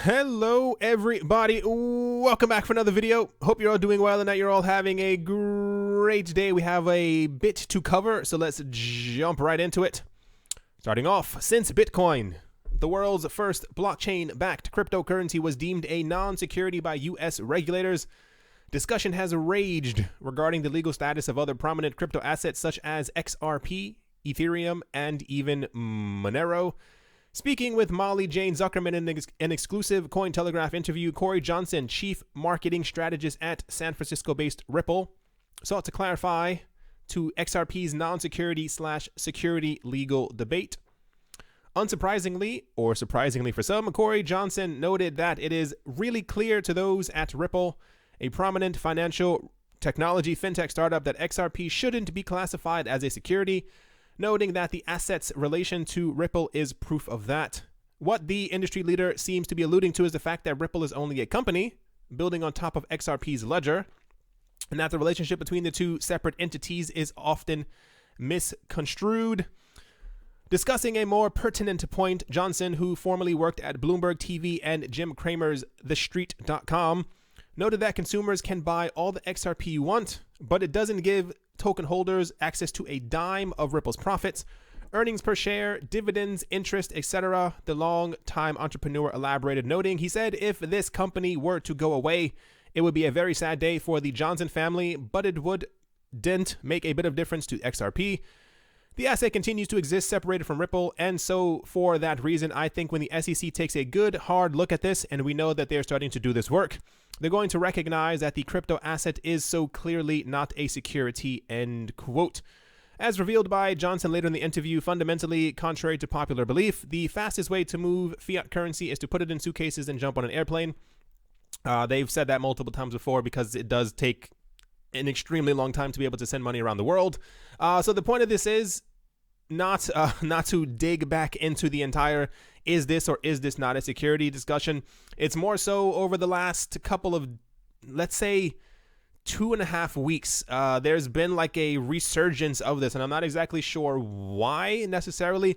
Hello everybody, welcome back for another video. Hope you're all doing well and that you're all having a great day. We have a bit to cover, so let's jump right into it. Starting off, since Bitcoin, the world's first blockchain-backed cryptocurrency, was deemed a non-security by US regulators, discussion has raged regarding the legal status of other prominent crypto assets such as XRP, Ethereum, and even Monero. Speaking with Molly Jane Zuckerman in an exclusive Cointelegraph interview, Corey Johnson, chief marketing strategist at San Francisco-based Ripple, sought to clarify to XRP's non-security/security legal debate. Unsurprisingly, or surprisingly for some, Corey Johnson noted that it is really clear to those at Ripple, a prominent financial technology fintech startup, that XRP shouldn't be classified as a security, noting that the asset's relation to Ripple is proof of that. What the industry leader seems to be alluding to is the fact that Ripple is only a company building on top of XRP's ledger, and that the relationship between the two separate entities is often misconstrued. Discussing a more pertinent point, Johnson, who formerly worked at Bloomberg TV and Jim Cramer's TheStreet.com, noted that consumers can buy all the XRP you want, but it doesn't give token holders access to a dime of Ripple's profits, earnings per share, dividends, interest, etc. The long-time entrepreneur elaborated, noting, he said, if this company were to go away, it would be a very sad day for the Johnson family, but it wouldn't make a bit of difference to XRP. The asset continues to exist separated from Ripple, and so for that reason, I think when the SEC takes a good, hard look at this, and we know that they're starting to do this work, they're going to recognize that the crypto asset is so clearly not a security, end quote. As revealed by Johnson later in the interview, fundamentally contrary to popular belief, the fastest way to move fiat currency is to put it in suitcases and jump on an airplane. They've said that multiple times before because it does take an extremely long time to be able to send money around the world. So the point of this is not to dig back into the entire is this or is this not a security discussion. It's more so over the last couple of, let's say, 2.5 weeks, there's been like a resurgence of this, and I'm not exactly sure why necessarily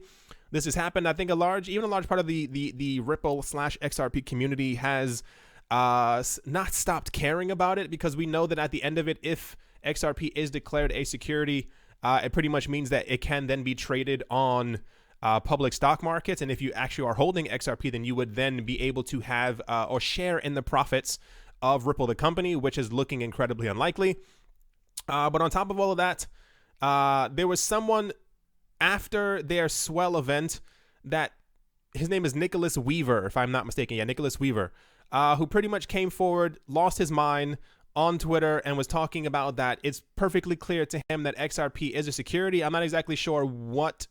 this has happened. I think even a large part of the Ripple/XRP community has not stopped caring about it, because we know that at the end of it, if XRP is declared a security, it pretty much means that it can then be traded on public stock markets. And if you actually are holding XRP, then you would then be able to have or share in the profits of Ripple, the company, which is looking incredibly unlikely. But on top of all of that, there was someone after their swell event that his name is Nicholas Weaver, if I'm not mistaken. Yeah, Nicholas Weaver, who pretty much came forward, lost his mind on Twitter, and was talking about that it's perfectly clear to him that XRP is a security. I'm not exactly sure what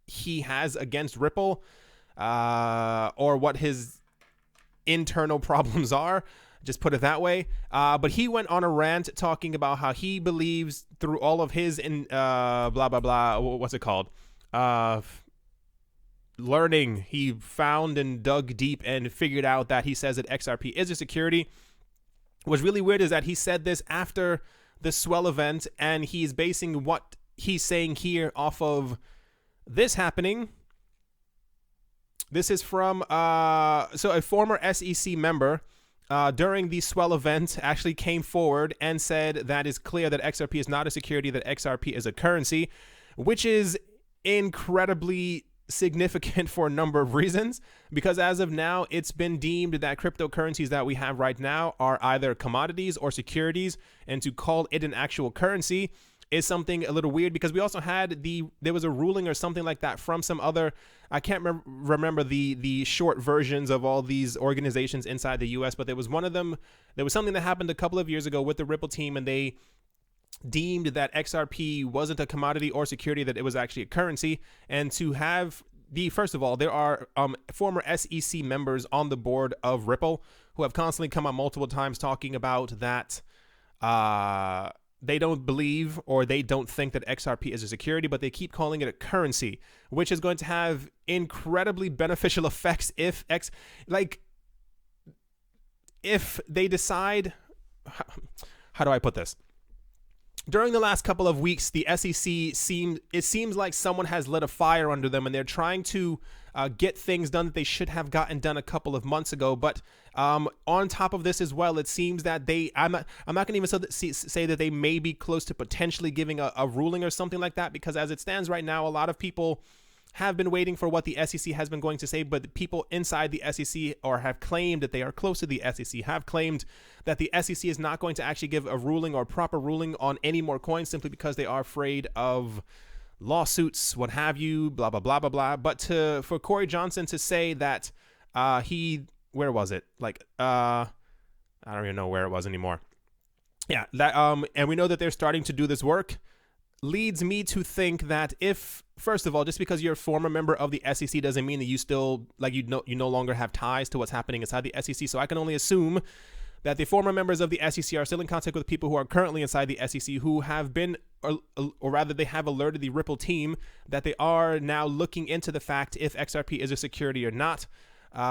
he has against Ripple or what his internal problems are, just put it that way. But he went on a rant talking about how he believes through all of his blah, blah, blah, what's it called? Learning. He found and dug deep and figured out that he says that XRP is a security. What's really weird is that he said this after the swell event, and he's basing what he's saying here off of this happening. This is from so a former SEC member during the swell event actually came forward and said that it's clear that XRP is not a security, that XRP is a currency, which is incredibly significant for a number of reasons, because as of now, it's been deemed that cryptocurrencies that we have right now are either commodities or securities, and to call it an actual currency is something a little weird, because we also had there was a ruling or something like that from some other, I can't remember the short versions of all these organizations inside the US, but there was one of them, there was something that happened a couple of years ago with the Ripple team, and they deemed that XRP wasn't a commodity or security, that it was actually a currency. And to have first of all, there are former SEC members on the board of Ripple who have constantly come up multiple times talking about that they don't believe or they don't think that XRP is a security, but they keep calling it a currency, which is going to have incredibly beneficial effects if they decide, how do I put this? during the last couple of weeks, the SEC seems like someone has lit a fire under them, and they're trying to get things done that they should have gotten done a couple of months ago. But on top of this as well, it seems that I'm not going to even say that they may be close to potentially giving a ruling or something like that, because as it stands right now, a lot of people have been waiting for what the SEC has been going to say, but the people inside the SEC or have claimed that they are close to the SEC have claimed that the SEC is not going to actually give a ruling or proper ruling on any more coins, simply because they are afraid of lawsuits, what have you, blah, blah, blah, blah, blah. But for Corey Johnson to say that where was it? Like, I don't even know where it was anymore. Yeah, that and we know that they're starting to do this work, leads me to think that if, first of all, just because you're a former member of the SEC doesn't mean that you still, like, you no longer have ties to what's happening inside the SEC. So I can only assume that the former members of the SEC are still in contact with people who are currently inside the SEC, who have been, or rather they have alerted the Ripple team that they are now looking into the fact if XRP is a security or not. Like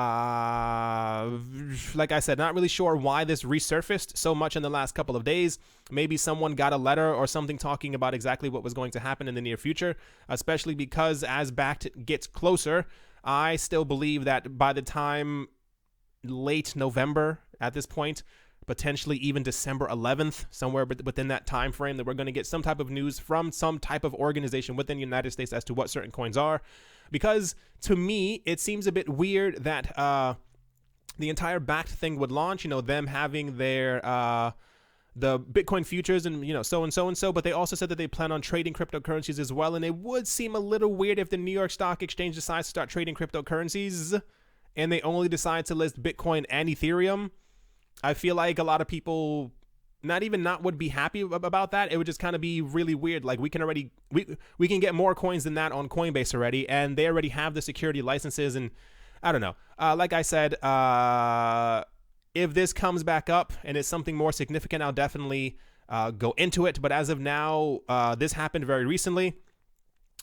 I said, not really sure why this resurfaced so much in the last couple of days. Maybe someone got a letter or something talking about exactly what was going to happen in the near future, especially because as BACT gets closer, I still believe that by the time late November at this point, potentially even December 11th, somewhere within that time frame, that we're going to get some type of news from some type of organization within the United States as to what certain coins are. Because to me, it seems a bit weird that the entire BACT thing would launch, them having their the Bitcoin futures and so and so, but they also said that they plan on trading cryptocurrencies as well. And it would seem a little weird if the New York Stock Exchange decides to start trading cryptocurrencies and they only decide to list Bitcoin and Ethereum. I feel like a lot of people not would be happy about that. It would just kind of be really weird. Like, we can get more coins than that on Coinbase already, and they already have the security licenses. And I don't know. Like I said, if this comes back up and it's something more significant, I'll definitely go into it. But as of now, this happened very recently,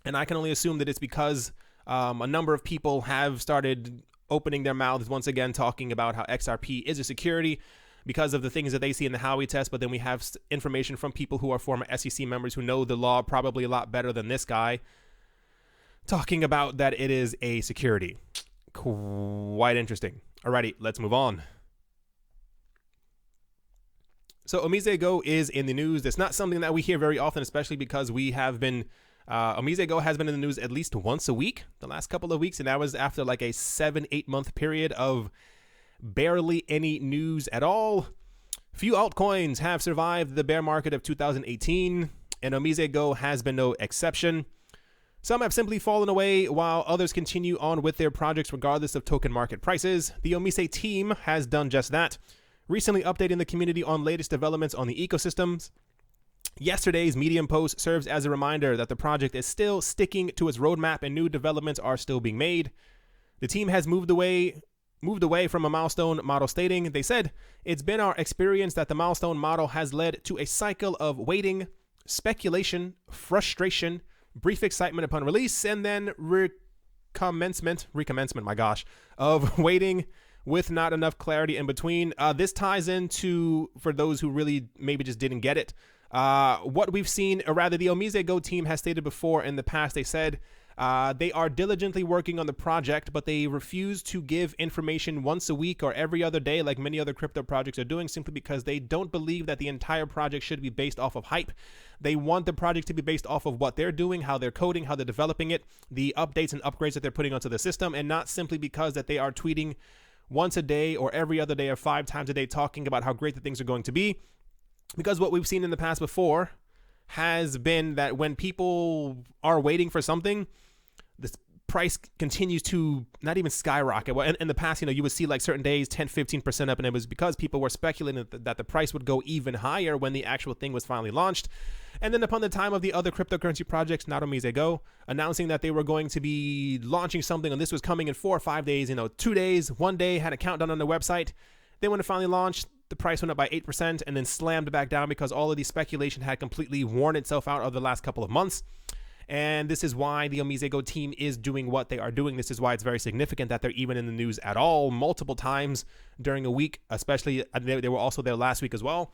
and I can only assume that it's because a number of people have started opening their mouths once again, talking about how XRP is a security because of the things that they see in the Howey test. But then we have information from people who are former SEC members who know the law probably a lot better than this guy, talking about that it is a security. Quite interesting. Alrighty, let's move on. So OmiseGo is in the news. It's not something that we hear very often, especially because we have been OmiseGo has been in the news at least once a week the last couple of weeks, and that was after like a 7-8 month period of barely any news at all. Few altcoins have survived the bear market of 2018, and OmiseGo has been no exception. Some have simply fallen away, while others continue on with their projects regardless of token market prices. The Omise team has done just that, recently updating the community on latest developments on the ecosystems. Yesterday's Medium post serves as a reminder that the project is still sticking to its roadmap and new developments are still being made. The team has moved away from a milestone model, stating, they said, "It's been our experience that the milestone model has led to a cycle of waiting, speculation, frustration, brief excitement upon release, and then recommencement, of waiting with not enough clarity in between." This ties into, for those who really maybe just didn't get it, what we've seen, or rather the OmiseGo team has stated before in the past. They said they are diligently working on the project, but they refuse to give information once a week or every other day like many other crypto projects are doing, simply because they don't believe that the entire project should be based off of hype. They want the project to be based off of what they're doing, how they're coding, how they're developing it, the updates and upgrades that they're putting onto the system, and not simply because that they are tweeting once a day or every other day or 5 times a day talking about how great the things are going to be. Because what we've seen in the past before has been that when people are waiting for something, this price continues to not even skyrocket. Well, in the past, you would see like certain days 10-15% up, and it was because people were speculating that the price would go even higher when the actual thing was finally launched. And then upon the time of the other cryptocurrency projects, not OmiseGo, announcing that they were going to be launching something, and this was coming in 4 or 5 days, 2 days, 1 day, had a countdown on the website. Then when it finally launched, the price went up by 8% and then slammed back down because all of the speculation had completely worn itself out over the last couple of months. And this is why the OmiseGo team is doing what they are doing. This is why it's very significant that they're even in the news at all multiple times during a week, especially they were also there last week as well.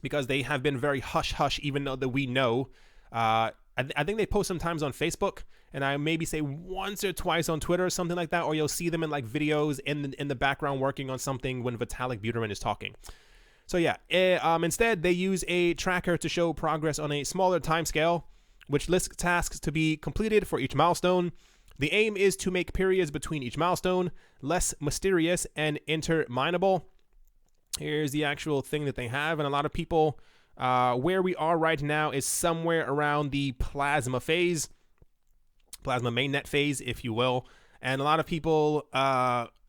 because they have been very hush-hush, even though that we know. I think they post sometimes on Facebook, and I maybe say once or twice on Twitter or something like that, or you'll see them in like videos in the background working on something when Vitalik Buterin is talking. So yeah, instead they use a tracker to show progress on a smaller time scale, which lists tasks to be completed for each milestone. The aim is to make periods between each milestone less mysterious and interminable. Here's the actual thing that they have, and a lot of people, where we are right now is somewhere around the plasma phase, plasma mainnet phase, if you will. And a lot of people,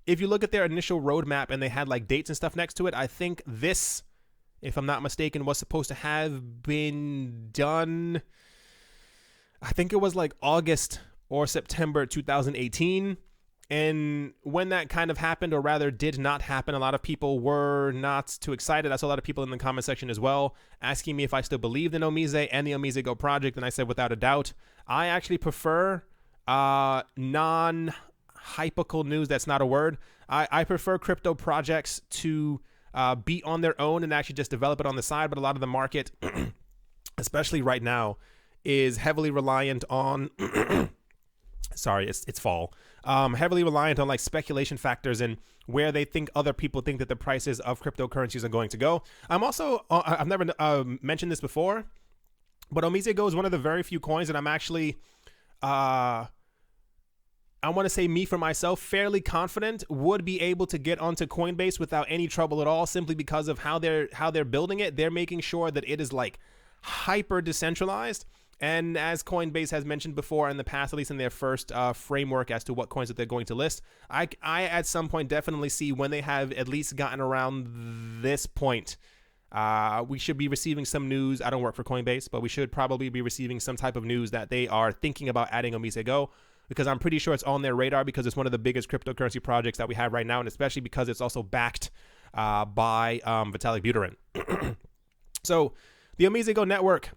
if you look at their initial roadmap and they had like dates and stuff next to it, I think this, if I'm not mistaken, was supposed to have been done, I think it was like August or September 2018. And when that kind of happened, or rather did not happen, a lot of people were not too excited. I saw a lot of people in the comment section as well asking me if I still believed in Omise and the OmiseGo project, and I said without a doubt. I actually prefer non-hypical news. That's not a word. I prefer crypto projects to be on their own and actually just develop it on the side, but a lot of the market, especially right now, is heavily reliant on... Sorry, it's fall. Heavily reliant on like speculation factors and where they think other people think that the prices of cryptocurrencies are going to go. I'm also, I've never mentioned this before, but OmiseGo is one of the very few coins that I'm actually, I want to say me for myself, fairly confident would be able to get onto Coinbase without any trouble at all, simply because of how they're building it. They're making sure that it is like hyper decentralized. And as Coinbase has mentioned before in the past, at least in their first framework as to what coins that they're going to list, I at some point definitely see when they have at least gotten around this point, we should be receiving some news. I don't work for Coinbase, but we should probably be receiving some type of news that they are thinking about adding OmiseGo, because I'm pretty sure it's on their radar, because it's one of the biggest cryptocurrency projects that we have right now, and especially because it's also backed by Vitalik Buterin. So the OmiseGo network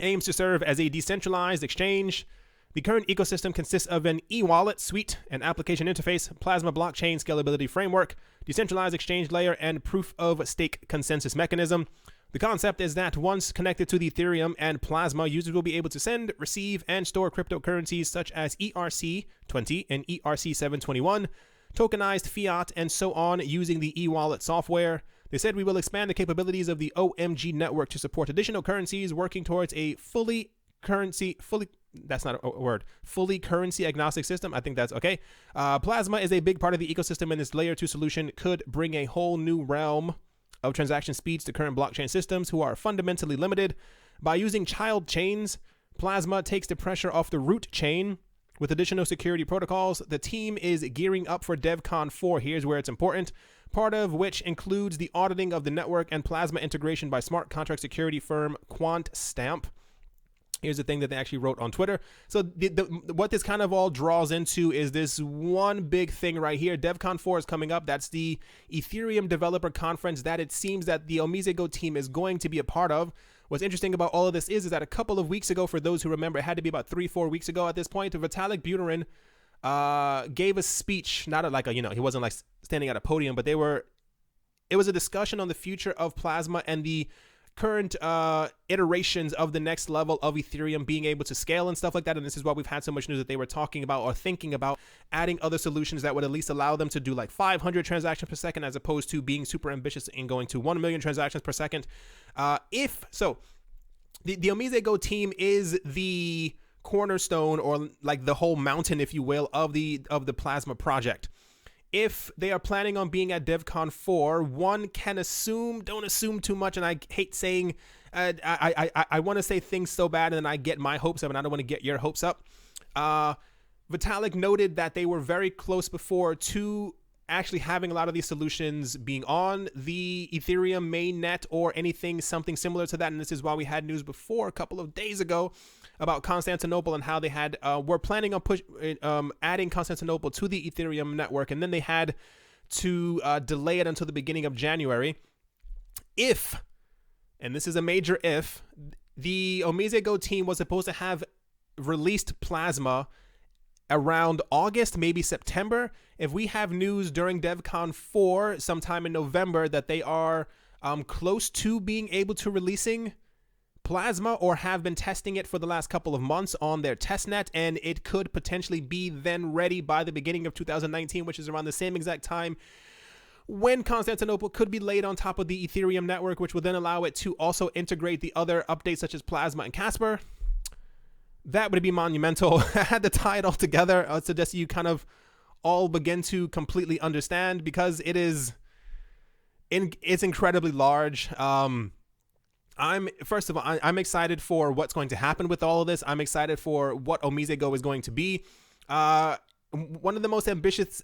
aims to serve as a decentralized exchange. The current ecosystem consists of an e-wallet suite, an application interface, plasma blockchain scalability framework, decentralized exchange layer, and proof of stake consensus mechanism. The concept is that once connected to the Ethereum and Plasma, users will be able to send, receive, and store cryptocurrencies such as ERC20 and ERC721, tokenized fiat, and so on using the e-wallet software. They said we will expand the capabilities of the OMG network to support additional currencies, working towards a fully currency agnostic system. I think that's okay. Plasma is a big part of the ecosystem, and this layer 2 solution could bring a whole new realm of transaction speeds to current blockchain systems who are fundamentally limited. By using child chains, Plasma takes the pressure off the root chain with additional security protocols. The team is gearing up for DevCon 4. Here's where it's important. Part of which includes the auditing of the network and Plasma integration by smart contract security firm QuantStamp. Here's the thing that they actually wrote on Twitter. So what this kind of all draws into is this one big thing right here. DevCon 4 is coming up. That's the Ethereum Developer Conference that it seems that the OmiseGo team is going to be a part of. What's interesting about all of this is that a couple of weeks ago, for those who remember, it had to be about 3-4 weeks ago at this point, Vitalik Buterin gave a speech, not he wasn't like standing at a podium, but it was a discussion on the future of Plasma and the current iterations of the next level of Ethereum being able to scale and stuff like that. And this is why we've had so much news that they were talking about or thinking about adding other solutions that would at least allow them to do like 500 transactions per second, as opposed to being super ambitious in going to 1 million transactions per second. The OmiseGo team is the cornerstone, or like the whole mountain, if you will, of the Plasma project. If they are planning on being at DevCon 4, one can assume, don't assume too much, and I hate saying, I want to say things so bad, and then I get my hopes up, and I don't want to get your hopes up. Vitalik noted that they were very close before to actually having a lot of these solutions being on the Ethereum mainnet or something similar to that, and this is why we had news before a couple of days ago about Constantinople and how they had were planning on adding Constantinople to the Ethereum network, and then they had to delay it until the beginning of January. If, and this is a major if, the OmiseGo team was supposed to have released Plasma around August, maybe September. If we have news during DevCon 4 sometime in November that they are close to being able to releasing Plasma, or have been testing it for the last couple of months on their testnet, and it could potentially be then ready by the beginning of 2019, which is around the same exact time when Constantinople could be laid on top of the Ethereum network, which would then allow it to also integrate the other updates such as Plasma and Casper. That would be monumental. I had to tie it all together so just you kind of all begin to completely understand, because it's incredibly large. I'm excited for what's going to happen with all of this. I'm excited for what OmiseGo is going to be. One of the most ambitious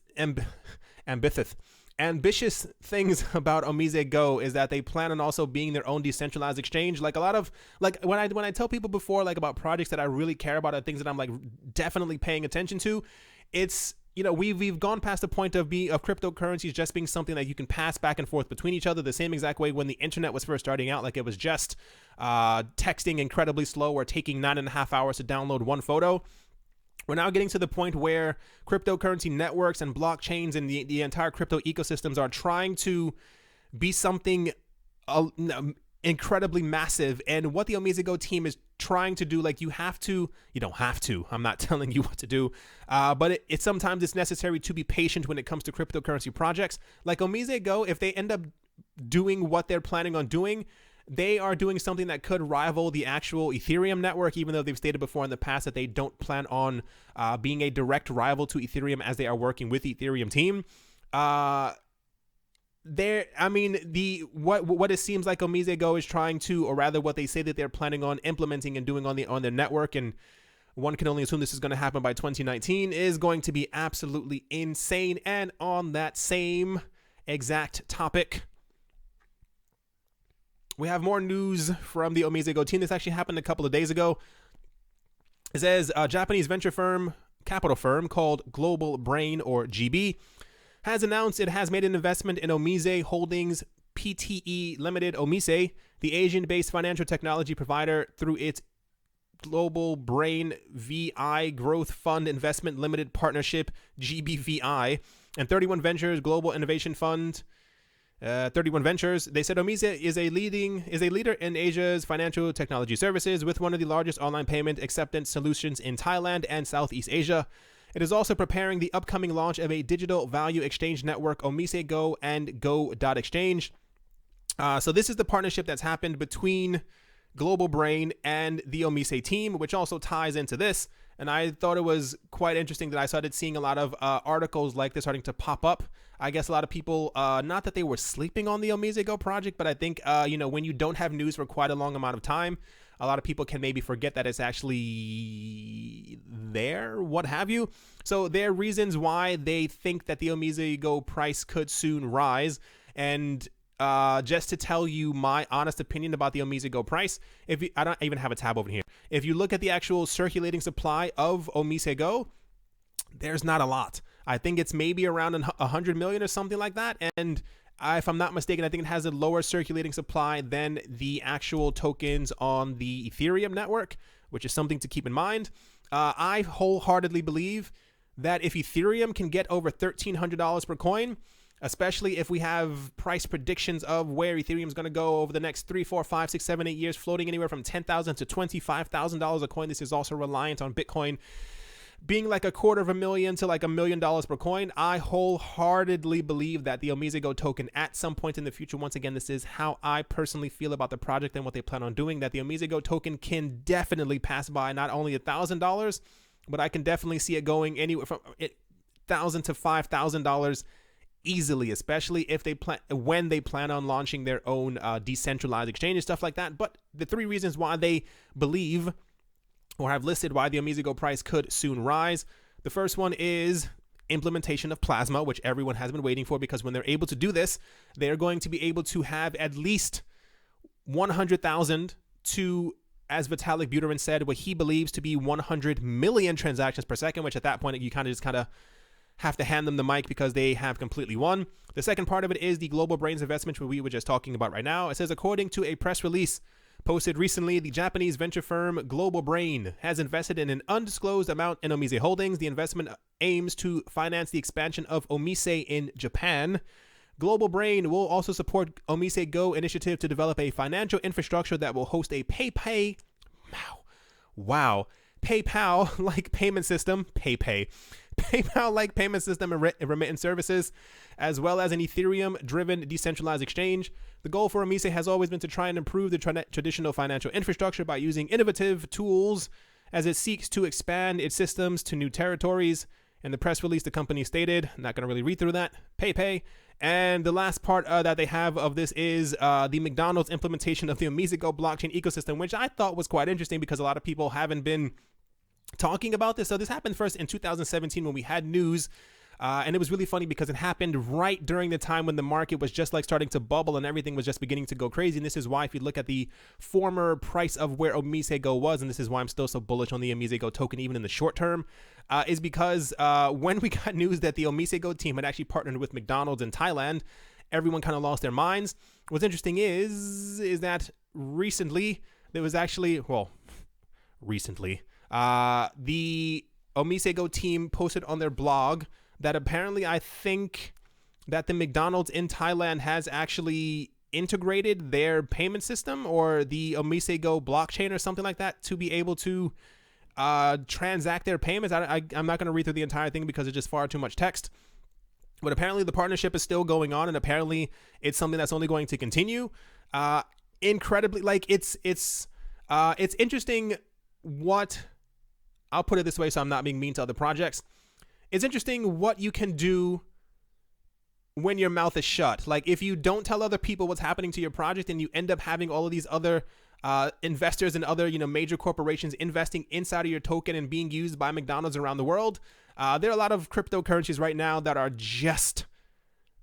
things about OmiseGo is that they plan on also being their own decentralized exchange. Like a lot of, like when I tell people before, like about projects that I really care about, and things that I'm like definitely paying attention to, it's, you know, we've gone past the point of cryptocurrencies just being something that you can pass back and forth between each other, the same exact way when the internet was first starting out. Like it was just texting incredibly slow, or taking 9.5 hours to download one photo. We're now getting to the point where cryptocurrency networks and blockchains and the entire crypto ecosystems are trying to be something incredibly massive. And what the OmiseGo team is trying to do, like you don't have to, I'm not telling you what to do, but it's sometimes it's necessary to be patient when it comes to cryptocurrency projects. Like OmiseGo, if they end up doing what they're planning on doing, they are doing something that could rival the actual Ethereum network, even though they've stated before in the past that they don't plan on being a direct rival to Ethereum, as they are working with the Ethereum team. What it seems like OmiseGo is trying to, or rather what they say that they're planning on implementing and doing on their network, and one can only assume this is going to happen by 2019, is going to be absolutely insane. And on that same exact topic, we have more news from the OmiseGo team. This actually happened a couple of days ago. It says a Japanese capital firm called Global Brain, or GB, has announced it has made an investment in Omise Holdings Pte. Limited, Omise, the Asian-based financial technology provider, through its Global Brain VI Growth Fund Investment Limited Partnership, GBVI, and 31 Ventures Global Innovation Fund. 31 Ventures. They said Omise is a leader in Asia's financial technology services, with one of the largest online payment acceptance solutions in Thailand and Southeast Asia. It is also preparing the upcoming launch of a digital value exchange network, OmiseGo and Go.exchange. So this is the partnership that's happened between Global Brain and the Omise team, which also ties into this. And I thought it was quite interesting that I started seeing a lot of articles like this starting to pop up. I guess a lot of people, not that they were sleeping on the OmiseGo project, but I think, when you don't have news for quite a long amount of time, a lot of people can maybe forget that it's actually there, what have you. So there are reasons why they think that the OmiseGo price could soon rise. And just to tell you my honest opinion about the OmiseGo price, I don't even have a tab over here. If you look at the actual circulating supply of OmiseGo, there's not a lot. I think it's maybe around 100 million or something like that. And if I'm not mistaken, I think it has a lower circulating supply than the actual tokens on the Ethereum network, which is something to keep in mind. I wholeheartedly believe that if Ethereum can get over $1,300 per coin, especially if we have price predictions of where Ethereum is going to go over the next 3, 4, 5, 6, 7, 8 years, floating anywhere from $10,000 to $25,000 a coin. This is also reliant on Bitcoin being like $250,000 to like $1 million per coin. I wholeheartedly believe that the OmiseGo token at some point in the future, once again, this is how I personally feel about the project and what they plan on doing, that the OmiseGo token can definitely pass by not only $1,000, but I can definitely see it going anywhere from $1,000 to $5,000 easily, especially if when they plan on launching their own decentralized exchange and stuff like that. But the three reasons why they believe, or have listed why the OmiseGo price could soon rise. The first one is implementation of Plasma, which everyone has been waiting for, because when they're able to do this, they're going to be able to have at least 100,000 to, as Vitalik Buterin said, what he believes to be 100 million transactions per second, which at that point you kind of have to hand them the mic because they have completely won. The second part of it is the Global Brains investment, which we were just talking about right now. It says, according to a press release posted recently, the Japanese venture firm Global Brain has invested in an undisclosed amount in Omise Holdings. The investment aims to finance the expansion of Omise in Japan Global Brain will also support OmiseGo initiative to develop a financial infrastructure that will host a PayPal-like payment system, PayPal-like payment system and remittance services, as well as an Ethereum-driven decentralized exchange. The goal for Omise has always been to try and improve the traditional financial infrastructure by using innovative tools as it seeks to expand its systems to new territories. In the press release, the company stated, not going to really read through that, PayPay. And the last part that they have of this is the McDonald's implementation of the OmiseGo blockchain ecosystem, which I thought was quite interesting because a lot of people haven't been talking about this. So this happened first in 2017 when we had news. And it was really funny because it happened right during the time when the market was just like starting to bubble and everything was just beginning to go crazy. And this is why, if you look at the former price of where OmiseGo was, and this is why I'm still so bullish on the OmiseGo token, even in the short term, is because when we got news that the OmiseGo team had actually partnered with McDonald's in Thailand, everyone kind of lost their minds. What's interesting is that recently, there was actually, the OmiseGo team posted on their blog that apparently I think that the McDonald's in Thailand has actually integrated their payment system or the OmiseGo blockchain or something like that to be able to transact their payments. I'm not going to read through the entire thing because it's just far too much text. But apparently the partnership is still going on, and apparently it's something that's only going to continue. Incredibly, like it's interesting what, I'll put it this way so I'm not being mean to other projects. It's interesting what you can do when your mouth is shut. Like if you don't tell other people what's happening to your project and you end up having all of these other investors and other, major corporations investing inside of your token and being used by McDonald's around the world. There are a lot of cryptocurrencies right now that are just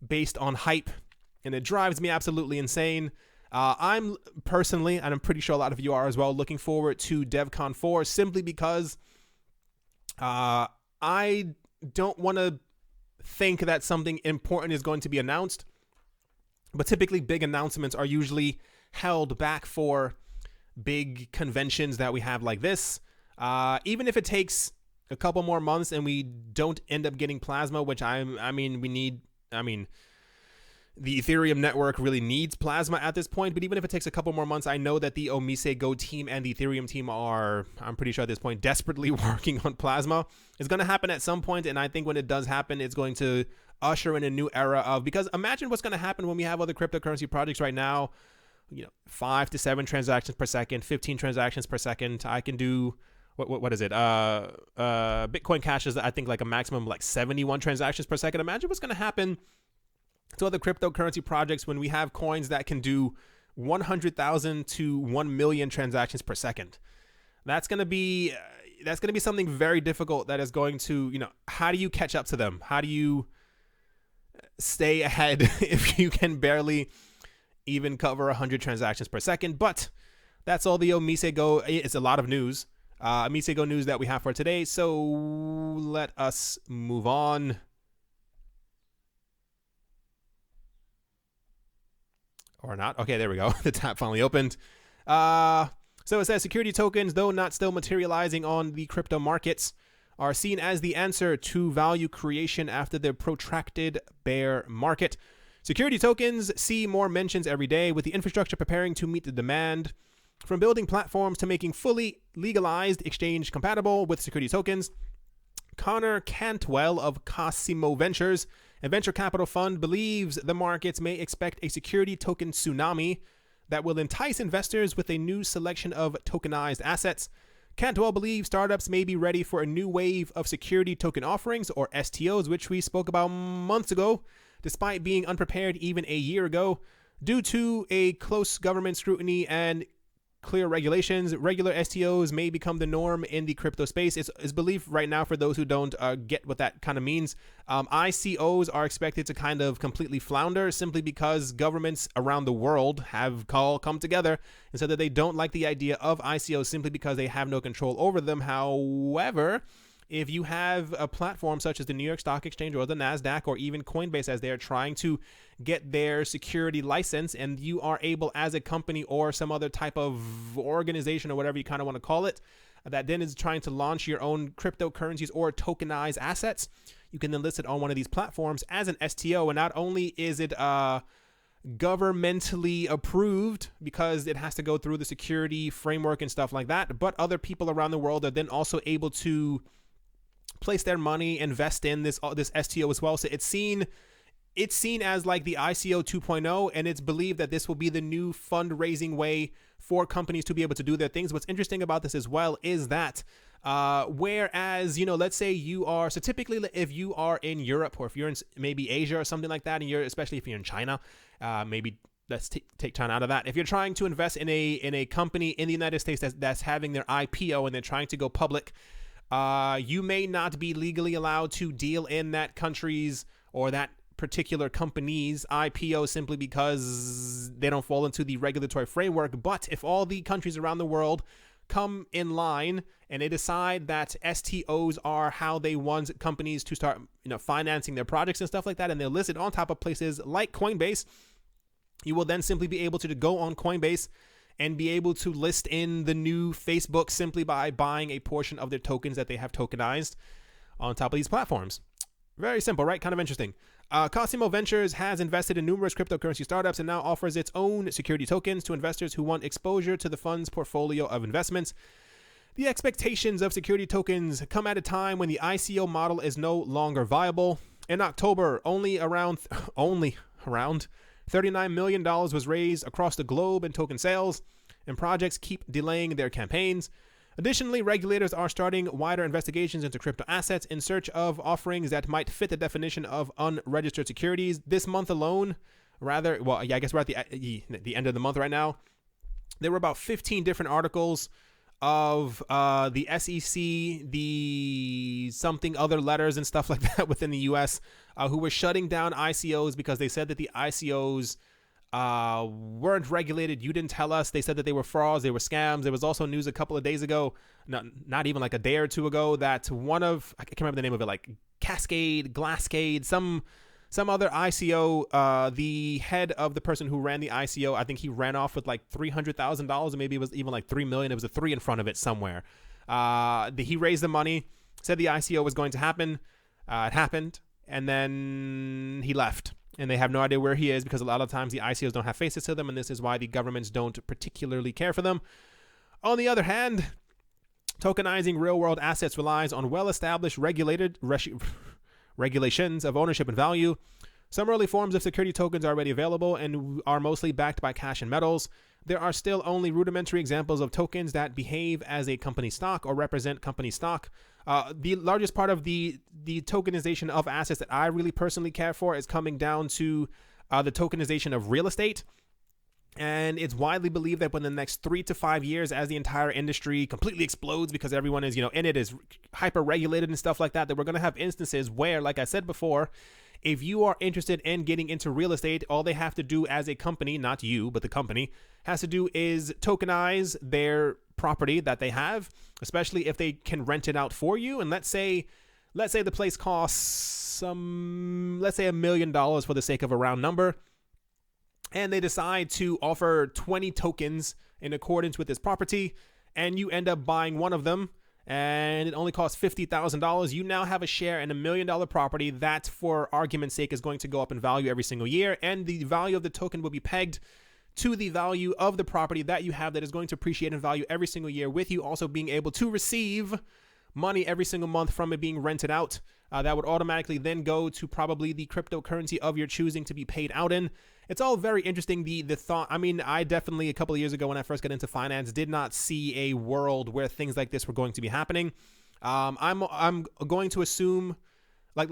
based on hype, and it drives me absolutely insane. I'm personally, and I'm pretty sure a lot of you are as well, looking forward to DevCon 4 simply because I don't want to think that something important is going to be announced, but typically big announcements are usually held back for big conventions that we have like this. Even if it takes a couple more months and we don't end up getting plasma, which the Ethereum network really needs plasma at this point, but even if it takes a couple more months, I know that the OmiseGo team and the Ethereum team are, I'm pretty sure at this point, desperately working on plasma. It's going to happen at some point, and I think when it does happen, it's going to usher in a new era of, because imagine what's going to happen when we have other cryptocurrency projects right now, 5 to 7 transactions per second, 15 transactions per second. I can do, what is it? Bitcoin Cash is, I think, like a maximum like 71 transactions per second. Imagine what's going to happen to other cryptocurrency projects when we have coins that can do 100,000 to 1 million transactions per second. That's going to be something very difficult that is going to, how do you catch up to them? How do you stay ahead if you can barely even cover 100 transactions per second? But that's all the OmiseGo. It's a lot of news. OmiseGo news that we have for today. So let us move on. Or not. Okay, there we go. The tab finally opened. So it says security tokens, though not still materializing on the crypto markets, are seen as the answer to value creation after the protracted bear market. Security tokens see more mentions every day, with the infrastructure preparing to meet the demand. From building platforms to making fully legalized exchange compatible with security tokens, Connor Cantwell of Cosimo Ventures, a venture capital fund, believes the markets may expect a security token tsunami that will entice investors with a new selection of tokenized assets. Cantwell believes startups may be ready for a new wave of security token offerings, or STOs, which we spoke about months ago, despite being unprepared even a year ago. Due to a close government scrutiny and clear regulations, regular STOs may become the norm in the crypto space. It's believed right now, for those who don't get what that kind of means, ICOs are expected to kind of completely flounder simply because governments around the world have come together and said that they don't like the idea of ICOs simply because they have no control over them. However, if you have a platform such as the New York Stock Exchange or the NASDAQ or even Coinbase, as they're trying to get their security license, and you are able as a company or some other type of organization or whatever you kind of want to call it, that then is trying to launch your own cryptocurrencies or tokenized assets, you can then list it on one of these platforms as an STO. And not only is it governmentally approved because it has to go through the security framework and stuff like that, but other people around the world are then also able to place their money, invest in this STO as well. So it's seen as like the ICO 2.0, and it's believed that this will be the new fundraising way for companies to be able to do their things. What's interesting about this as well is that whereas, let's say so typically if you are in Europe, or if you're in maybe Asia or something like that, and especially if you're in China, maybe let's take China out of that. If you're trying to invest in a company in the United States that's having their IPO and they're trying to go public, you may not be legally allowed to deal in that country's or that particular company's IPO simply because they don't fall into the regulatory framework. But if all the countries around the world come in line and they decide that STOs are how they want companies to start financing their projects and stuff like that, and they're listed on top of places like Coinbase, you will then simply be able to go on Coinbase and be able to list in the new Facebook simply by buying a portion of their tokens that they have tokenized on top of these platforms. Very simple, right? Kind of interesting. Cosimo Ventures has invested in numerous cryptocurrency startups and now offers its own security tokens to investors who want exposure to the fund's portfolio of investments. The expectations of security tokens come at a time when the ICO model is no longer viable. In October, only around $39 million was raised across the globe in token sales, and projects keep delaying their campaigns. Additionally, regulators are starting wider investigations into crypto assets in search of offerings that might fit the definition of unregistered securities. This month alone, I guess we're at the end of the month right now, there were about 15 different articles of the SEC, the something other letters and stuff like that within the U.S. Who were shutting down ICOs because they said that the ICOs weren't regulated. You didn't tell us. They said that they were frauds, they were scams. There was also news a couple of days ago, not even like a day or two ago, that I can't remember the name of it, like Glasscade, some other ICO, the head of the person who ran the ICO, I think he ran off with like $300,000, or maybe it was even like $3 million. It was a 3 in front of it somewhere. He raised the money, said the ICO was going to happen. It happened, and then he left. And they have no idea where he is because a lot of times the ICOs don't have faces to them, and this is why the governments don't particularly care for them. On the other hand, tokenizing real-world assets relies on well-established regulations of ownership and value. Some early forms of security tokens are already available and are mostly backed by cash and metals. There are still only rudimentary examples of tokens that behave as a company stock or represent company stock. The largest part of the tokenization of assets that I really personally care for is coming down to the tokenization of real estate. And it's widely believed that within the next 3 to 5 years, as the entire industry completely explodes because everyone is, in it, is hyper regulated and stuff like that, that we're going to have instances where, like I said before, if you are interested in getting into real estate, all they have to do as a company, not you, but the company, has to do is tokenize their property that they have, especially if they can rent it out for you. And let's say the place costs let's say $1 million for the sake of a round number, and they decide to offer 20 tokens in accordance with this property, and you end up buying one of them, and it only costs $50,000. You now have a share in $1 million property that, for argument's sake, is going to go up in value every single year, and the value of the token will be pegged to the value of the property that you have that is going to appreciate in value every single year, with you also being able to receive money every single month from it being rented out. That would automatically then go to probably the cryptocurrency of your choosing to be paid out in. It's all very interesting. The thought, I definitely, a couple of years ago when I first got into finance, did not see a world where things like this were going to be happening. I'm going to assume I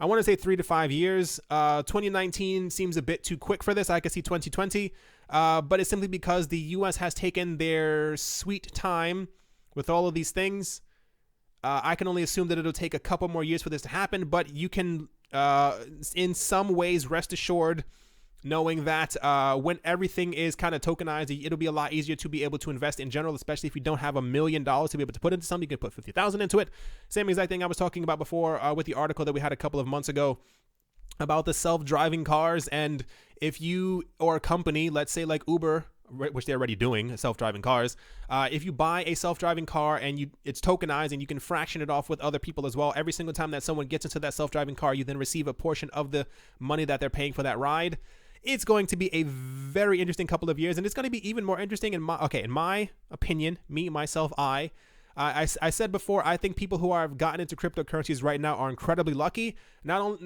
want to say 3 to 5 years. 2019 seems a bit too quick for this. I could see 2020, but it's simply because the U.S. has taken their sweet time with all of these things. I can only assume that it'll take a couple more years for this to happen, but you can, in some ways, rest assured, knowing that when everything is kind of tokenized, it'll be a lot easier to be able to invest in general, especially if you don't have $1 million to be able to put into something. You can put 50,000 into it. Same exact thing I was talking about before with the article that we had a couple of months ago about the self-driving cars. And if you or a company, let's say like Uber which they're already doing, self-driving cars. If you buy a self-driving car and it's tokenized and you can fraction it off with other people as well, every single time that someone gets into that self-driving car, you then receive a portion of the money that they're paying for that ride. It's going to be a very interesting couple of years, and it's going to be even more interesting in my opinion, I said before, I think people who have gotten into cryptocurrencies right now are incredibly lucky. Not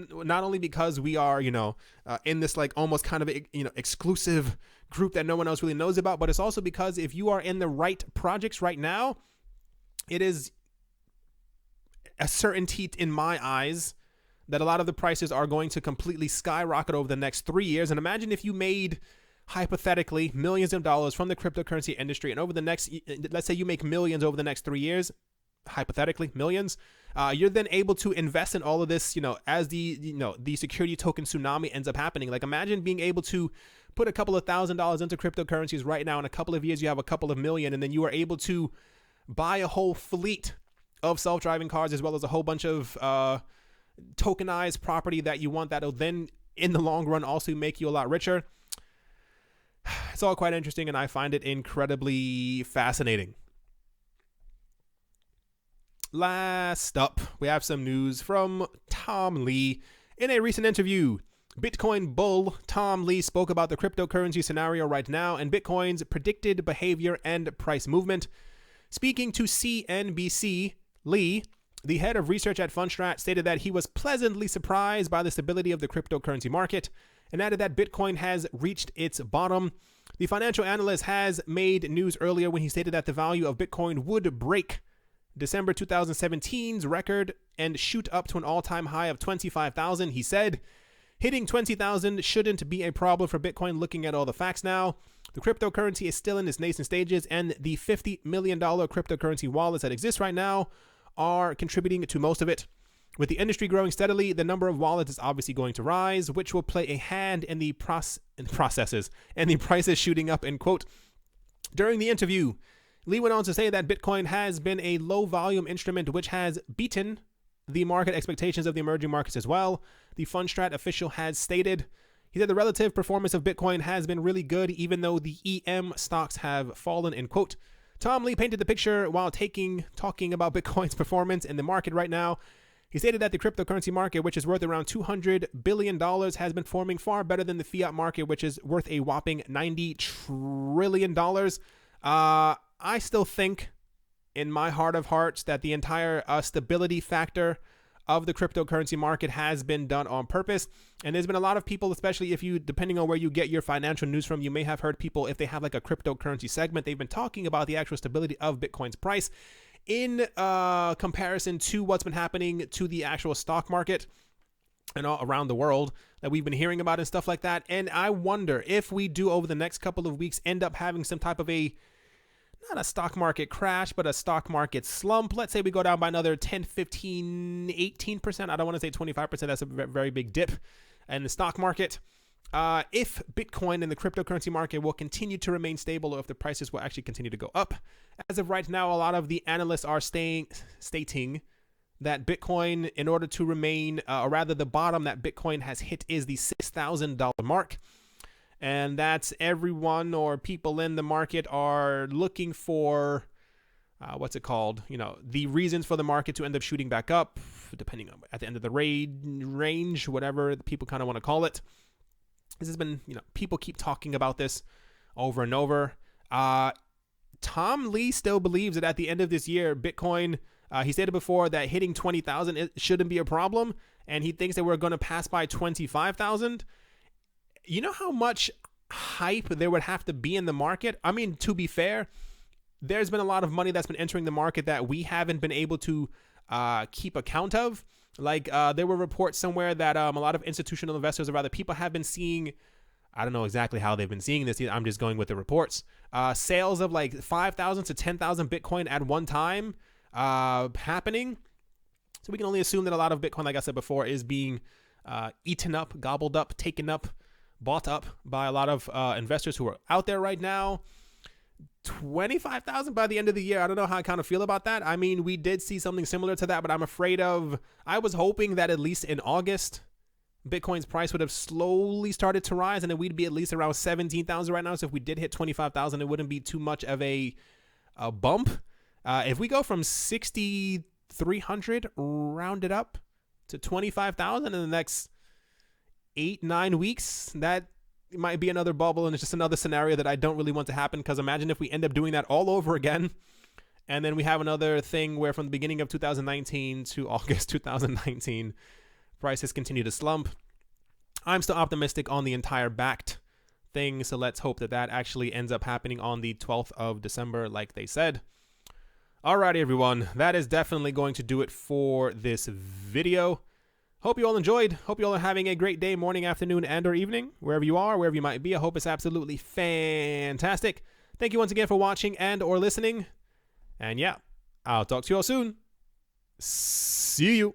only because we are, in this like almost kind of, exclusive group that no one else really knows about, but it's also because if you are in the right projects right now, it is a certainty in my eyes that a lot of the prices are going to completely skyrocket over the next 3 years. And imagine if you made, hypothetically, millions of dollars from the cryptocurrency industry, and over the next, let's say you make millions over the next 3 years, hypothetically millions, you're then able to invest in all of this, as the security token tsunami ends up happening. Like, imagine being able to put a couple of $1,000s into cryptocurrencies right now. In a couple of years, you have a couple of million, and then you are able to buy a whole fleet of self-driving cars, as well as a whole bunch of tokenized property that you want, that'll then in the long run also make you a lot richer. It's all quite interesting, and I find it incredibly fascinating. Last up, we have some news from Tom Lee. In a recent interview, Bitcoin bull Tom Lee spoke about the cryptocurrency scenario right now and Bitcoin's predicted behavior and price movement. Speaking to CNBC, Lee, the head of research at Fundstrat, stated that he was pleasantly surprised by the stability of the cryptocurrency market and added that Bitcoin has reached its bottom. The financial analyst has made news earlier when he stated that the value of Bitcoin would break December 2017's record and shoot up to an all-time high of 25,000. He said, hitting 20,000 shouldn't be a problem for Bitcoin looking at all the facts now. The cryptocurrency is still in its nascent stages, and the $50 million cryptocurrency wallets that exist right now are contributing to most of it. With the industry growing steadily, the number of wallets is obviously going to rise, which will play a hand in the processes and the prices shooting up, end quote. During the interview, Lee went on to say that Bitcoin has been a low volume instrument which has beaten the market expectations of the emerging markets as well. The Fundstrat official has stated, he said the relative performance of Bitcoin has been really good even though the EM stocks have fallen, end quote. Tom Lee painted the picture while talking about Bitcoin's performance in the market right now. He stated that the cryptocurrency market, which is worth around $200 billion, has been performing far better than the fiat market, which is worth a whopping $90 trillion. I still think, in my heart of hearts, that the entire stability factor of the cryptocurrency market has been done on purpose. And there's been a lot of people, especially if you, depending on where you get your financial news from, you may have heard people, if they have like a cryptocurrency segment, they've been talking about the actual stability of Bitcoin's price in comparison to what's been happening to the actual stock market and all around the world that we've been hearing about and stuff like that. And I wonder if we do over the next couple of weeks end up having some type of not a stock market crash, but a stock market slump. Let's say we go down by another 10, 15, 18%. I don't want to say 25%. That's a very big dip in the stock market. If Bitcoin and the cryptocurrency market will continue to remain stable or if the prices will actually continue to go up. As of right now, a lot of the analysts are stating that Bitcoin, in order to remain, or rather the bottom that Bitcoin has hit is the $6,000 mark. And that's everyone or people in the market are looking for, the reasons for the market to end up shooting back up, depending on at the end of the range, whatever people kind of want to call it. This has been, people keep talking about this over and over. Tom Lee still believes that at the end of this year, Bitcoin, he stated before that hitting 20,000 it shouldn't be a problem. And he thinks that we're going to pass by 25,000. You know how much hype there would have to be in the market? I mean, to be fair, there's been a lot of money that's been entering the market that we haven't been able to keep account of. Like there were reports somewhere that a lot of institutional investors, or rather people have been seeing, I don't know exactly how they've been seeing this. I'm just going with the reports. Sales of like 5,000 to 10,000 Bitcoin at one time happening. So we can only assume that a lot of Bitcoin, like I said before, is being eaten up, gobbled up, taken up, bought up by a lot of investors who are out there right now. 25,000 by the end of the year. I don't know how I kind of feel about that. I mean, we did see something similar to that, but I was hoping that at least in August, Bitcoin's price would have slowly started to rise, and then we'd be at least around 17,000 right now. So if we did hit 25,000, it wouldn't be too much of a bump. If we go from 6,300 rounded up to 25,000 in the next 8-9 weeks, that might be another bubble, and it's just another scenario that I don't really want to happen, because imagine if we end up doing that all over again, and then we have another thing where from the beginning of 2019 to August 2019, prices continue to slump. I'm still optimistic on the entire backed thing, so let's hope that that actually ends up happening on the 12th of December, like they said. Alrighty, everyone, that is definitely going to do it for this video. Hope you all enjoyed. Hope you all are having a great day, morning, afternoon, and or evening, wherever you are, wherever you might be. I hope it's absolutely fantastic. Thank you once again for watching and or listening. And yeah, I'll talk to you all soon. See you.